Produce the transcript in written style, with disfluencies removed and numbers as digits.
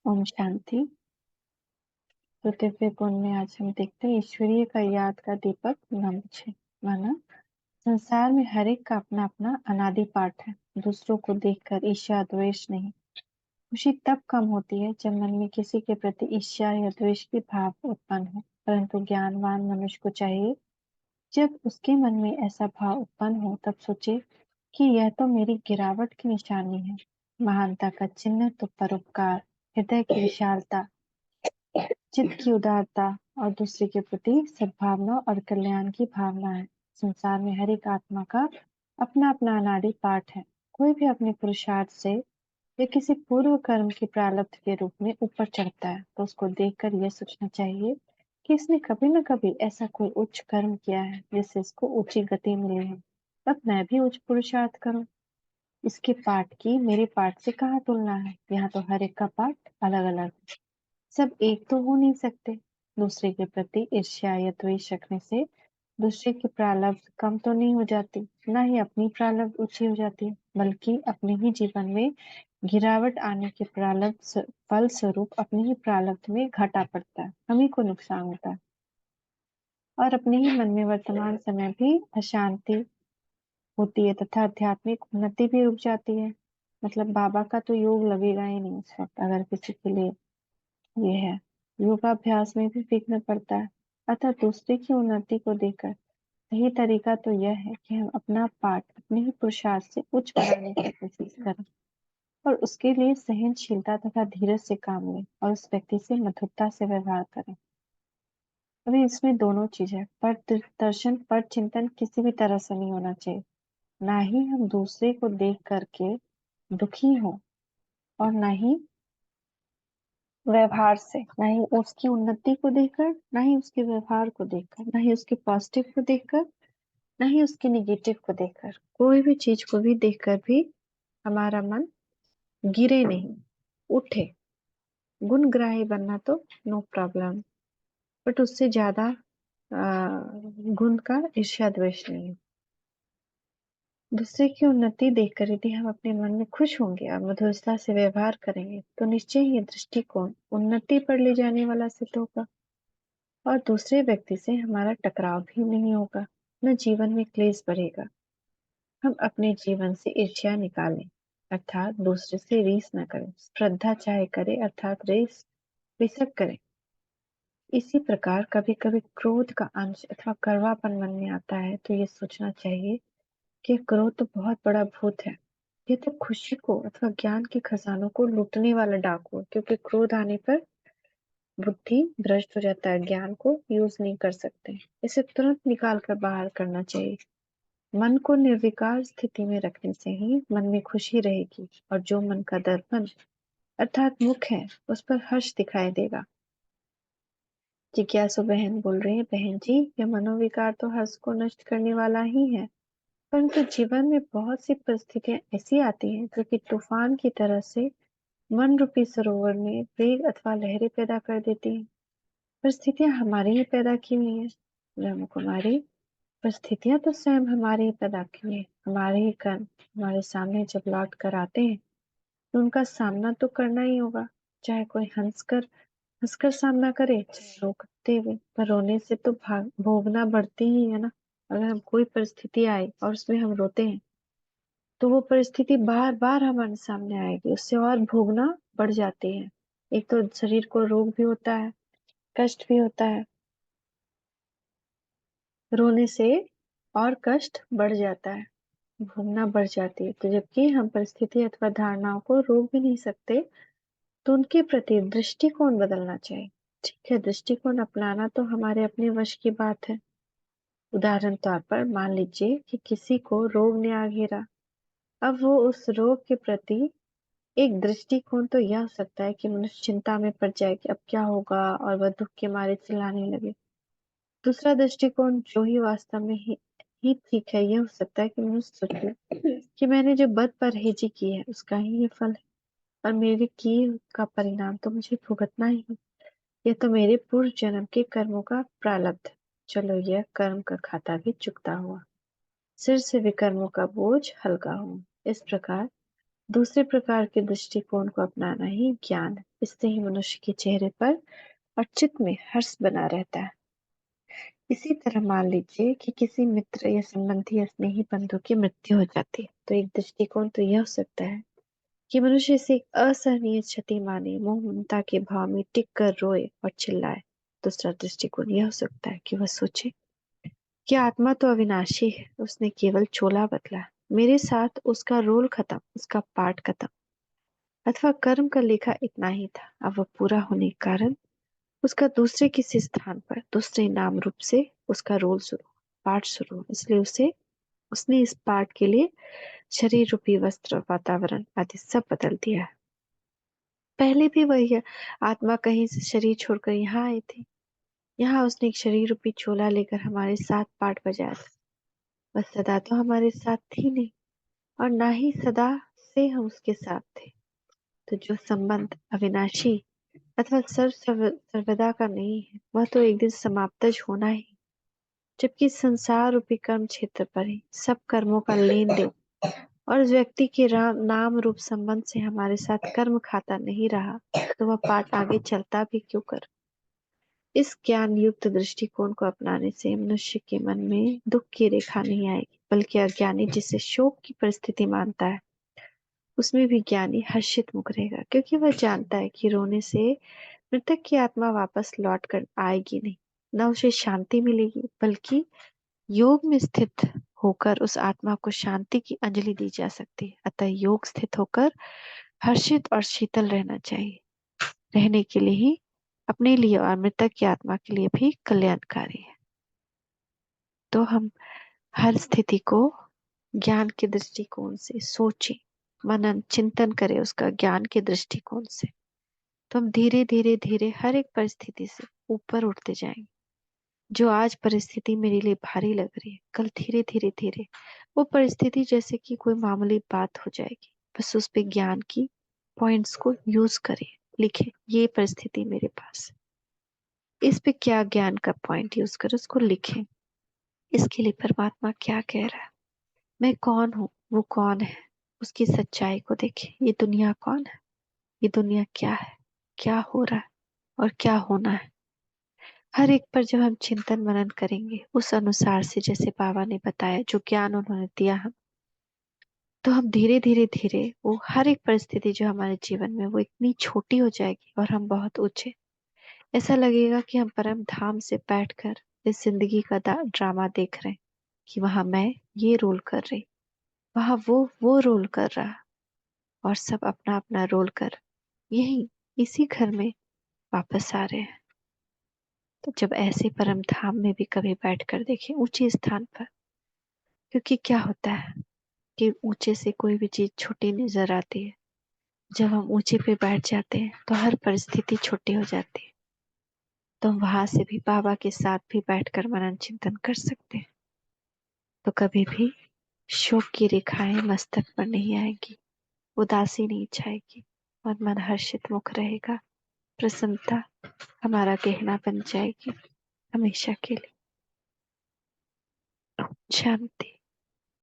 ओम शांति। तो दिव्य गुण में आज हम देखते हैं ईश्वरीय का याद का दीपक नम छे। माना संसार में हर एक का अपना अपना अनादि पाठ है। दूसरों को देखकर ईर्ष्या द्वेष नहीं, खुशी तब कम होती है जब मन में किसी के प्रति ईर्ष्या या द्वेष की भाव उत्पन्न हो। परंतु ज्ञानवान मनुष्य को चाहिए जब उसके मन में ऐसा भाव उत्पन्न हो तब सोचे कि यह तो मेरी गिरावट की निशानी है। महानता का चिन्ह तो परोपकार, हृदय की विशालता, चित्त की उदारता और दूसरे के प्रति सद्भावना और कल्याण की भावना है। संसार में हर एक आत्मा का अपना अपना अनादि पाठ है। कोई भी अपने पुरुषार्थ से या किसी पूर्व कर्म के प्रारब्ध के रूप में ऊपर चढ़ता है तो उसको देखकर यह सोचना चाहिए कि इसने कभी न कभी ऐसा कोई उच्च कर्म किया है जिससे इसको ऊंची गति मिली है। तब मैं भी उच्च पुरुषार्थ करूं। इसके पाठ की मेरे पाठ से कहाँ तुलना है। यहाँ तो हर एक का पाठ अलग अलग है। सब एक तो हो नहीं सकते। दूसरे के प्रति ईर्ष्या या द्वेष रखने से दूसरे की प्रारब्ध कम तो नहीं हो जाती, ना ही अपनी प्रारब्ध ऊंची हो जाती है, बल्कि अपने ही जीवन में गिरावट आने के प्रारब्ध फल स्वरूप अपने ही प्रारब्ध में घाटा पड़ता है, हम ही को नुकसान होता है और अपने ही मन में वर्तमान समय भी अशांति होती है तथा आध्यात्मिक उन्नति भी रुक जाती है। मतलब बाबा का तो योग लगेगा ही नहीं इस वक्त अगर किसी के लिए ये है। योगाभ्यास में भी विघ्न पड़ता है। अतः दूसरे की उन्नति को देखकर सही तरीका तो यह है कि हम अपना पाठ अपने ही पुरुषार्थ से उच्च बनाने की कोशिश करें और उसके लिए सहनशीलता तथा धीरज से काम लें और उस व्यक्ति से मधुरता से व्यवहार करें। अभी इसमें दोनों चीज है, पर दर्शन पर चिंतन किसी भी तरह से नहीं होना चाहिए। ना ही हम दूसरे को देख करके दुखी हो और ना ही व्यवहार से, ना ही उसकी उन्नति को देखकर, ना ही उसके व्यवहार को देखकर, ना ही उसके पॉजिटिव को देखकर, ना ही उसके निगेटिव को देखकर, कोई भी चीज को भी देखकर भी हमारा मन गिरे नहीं, उठे। गुणग्राही बनना तो नो प्रॉब्लम, बट उससे ज्यादा गुण का ईर्ष्या द्वेष नहीं। दूसरे की उन्नति देखकर यदि हम अपने मन में खुश होंगे और मधुरता से व्यवहार करेंगे तो निश्चय ही दृष्टिकोण उन्नति पर ले जाने वाला सिद्ध होगा और दूसरे व्यक्ति से हमारा टकराव भी नहीं होगा, न जीवन में क्लेश बढ़ेगा। हम अपने जीवन से ईर्ष्या निकालें, अर्थात दूसरे से रीस न करें। श्रद्धा चाहे करे अर्थात रीस बेशक करें। इसी प्रकार कभी कभी क्रोध का अंश अथवा कड़वापन मन में आता है तो ये सोचना चाहिए कि क्रोध तो बहुत बड़ा भूत है। ये तो खुशी को अथवा ज्ञान के खजानों को लूटने वाला डाकू है, क्योंकि क्रोध आने पर बुद्धि भ्रष्ट हो जाता है, ज्ञान को यूज नहीं कर सकते। इसे तुरंत निकाल कर बाहर करना चाहिए। मन को निर्विकार स्थिति में रखने से ही मन में खुशी रहेगी और जो मन का दर्पण अर्थात मुख है उस पर हर्ष दिखाई देगा। जिज्ञासु बहन बोल रही है, बहन जी यह मनोविकार तो हर्ष को नष्ट करने वाला ही है, परंतु जीवन में बहुत सी परिस्थितियां ऐसी आती हैं जो कि तूफान की तरह से मन रूपी सरोवर में वेग अथवा लहरें पैदा कर देती हैं। परिस्थितियां हमारी ही पैदा की हुई है ब्रह्म कुमारी। परिस्थितियां तो स्वयं हमारे ही पैदा की हुई है। हमारे ही कर्म हमारे सामने जब लौट कर आते हैं तो उनका सामना तो करना ही होगा। चाहे कोई हंसकर सामना करे, चाहे रोकते हुए, पर रोने से तो भोगना बढ़ती ही है ना। अगर हम कोई परिस्थिति आए और उसमें हम रोते हैं तो वो परिस्थिति बार बार हमारे सामने आएगी, उससे और भोगना बढ़ जाती है। एक तो शरीर को रोग भी होता है, कष्ट भी होता है, रोने से और कष्ट बढ़ जाता है, भोगना बढ़ जाती है। तो जबकि हम परिस्थिति अथवा धारणाओं को रोक भी नहीं सकते तो उनके प्रति दृष्टिकोण बदलना चाहिए। ठीक है, दृष्टिकोण अपनाना तो हमारे अपने वश की बात है। उदाहरण तौर पर मान लीजिए कि किसी को रोग ने आ घेरा। अब वो उस रोग के प्रति एक दृष्टिकोण तो यह हो सकता है कि मनुष्य चिंता में पड़ जाए कि अब क्या होगा और वह दुख के मारे चिल्लाने लगे। दूसरा दृष्टिकोण जो ही वास्तव में ही ठीक है, यह हो सकता है कि मनुष्य सोचे कि मैंने जो बद परहेजी की है उसका ही ये फल है और मेरे किए का परिणाम तो मुझे भुगतना ही है। यह तो मेरे पूर्व जन्म के कर्मों का प्रारब्ध है। चलो यह कर्म का खाता भी चुकता हुआ, सिर से विकर्मों का बोझ हल्का हुआ। इस प्रकार दूसरे प्रकार के दृष्टिकोण को अपनाना ही ज्ञान है। इससे ही मनुष्य के चेहरे पर और चित्त में हर्ष बना रहता है। इसी तरह मान लीजिए कि किसी मित्र या संबंधी या स्नेही बंधु की मृत्यु हो जाती है, तो एक दृष्टिकोण तो यह हो सकता है कि मनुष्य इसे एक असहनीय क्षति माने, मोह ममता के भाव में टिक कर रोए और चिल्लाए। दूसरा दृष्टिकोण यह हो सकता है कि वह सोचे कि आत्मा तो अविनाशी है, उसने केवल चोला बदला, मेरे साथ उसका रोल खत्म, उसका पाठ खत्म। अथवा कर्म का लेखा इतना ही था, अब वह पूरा होने के कारण उसका दूसरे किसी स्थान पर दूसरे नाम रूप से उसका रोल शुरू, पाठ शुरू, इसलिए उसने इस पाठ के लिए शरीर रूपी वस्त्र, वातावरण आदि सब बदल दिया है। पहले भी वही आत्मा कहीं से शरीर छोड़कर यहाँ आई थी। यहाँ उसने एक शरीर रूपी चोला लेकर हमारे साथ पाठ बजाया था। वह सदा तो हमारे साथ थी नहीं, और ना ही सदा से हम उसके साथ थे। तो जो संबंध अविनाशी अथवा सर्वदा का नहीं है, वह तो एक दिन समाप्तज होना ही। जबकि संसार रूपी कर्म क्षेत्र पर ही सब कर्मों का लेन देन और उस व्यक्ति के नाम रूप संबंध से हमारे साथ कर्म खाता नहीं रहा, तो वह पाठ आगे चलता भी क्यों कर। इस ज्ञान युक्त दृष्टिकोण को अपनाने से मनुष्य के मन में दुख की रेखा नहीं आएगी, बल्कि अज्ञानी जिसे शोक की परिस्थिति मानता है, उसमें भी ज्ञानी हर्षित मुख रहेगा, क्योंकि वह जानता है कि रोने से मृतक की आत्मा वापस लौट कर आएगी नहीं, न उसे शांति मिलेगी, बल्कि योग में स्थित होकर उस आत्मा को शांति की अंजलि दी जा सकती है। अतः योग स्थित होकर हर्षित और शीतल रहना चाहिए, रहने के लिए ही अपने लिए और मृतक की आत्मा के लिए भी कल्याणकारी है। तो हम हर स्थिति को ज्ञान के दृष्टिकोण से सोचें, मनन चिंतन करें उसका ज्ञान के दृष्टिकोण से, तो हम धीरे धीरे धीरे हर एक परिस्थिति से ऊपर उठते जाएंगे। जो आज परिस्थिति मेरे लिए भारी लग रही है, कल धीरे धीरे धीरे वो परिस्थिति जैसे कि कोई मामूली बात हो जाएगी। बस उस पे ज्ञान की पॉइंट्स को यूज करें, लिखें, ये परिस्थिति मेरे पास, इस पे क्या ज्ञान का पॉइंट यूज करें, उसको लिखें। इसके लिए परमात्मा क्या कह रहा है, मैं कौन हूँ, वो कौन है, उसकी सच्चाई को देखें। ये दुनिया कौन है, ये दुनिया क्या है, क्या हो रहा है और क्या होना है। हर एक पर जब हम चिंतन मनन करेंगे उस अनुसार से, जैसे बाबा ने बताया, जो ज्ञान उन्होंने दिया हम, तो हम धीरे धीरे धीरे वो हर एक परिस्थिति जो हमारे जीवन में, वो इतनी छोटी हो जाएगी और हम बहुत ऊंचे। ऐसा लगेगा कि हम परम धाम से बैठकर इस जिंदगी का ड्रामा देख रहे हैं, कि वहां मैं ये रोल कर रही, वहां वो रोल कर रहा, और सब अपना अपना रोल कर यही इसी घर में वापस आ रहे हैं। तो जब ऐसे परम धाम में भी कभी बैठ कर देखें ऊंचे स्थान पर, क्योंकि क्या होता है कि ऊंचे से कोई भी चीज छोटी नजर आती है, जब हम ऊंचे पे बैठ जाते हैं तो हर परिस्थिति छोटी हो जाती है। तो हम वहां से भी बाबा के साथ भी बैठकर मनन चिंतन कर सकते हैं। तो कभी भी शोक की रेखाएं मस्तक पर नहीं आएगी, उदासी नहीं छाएगी, और मन हर्षित मुख रहेगा। प्रसन्नता हमारा गहना बन जाएगी हमेशा के लिए। शांति।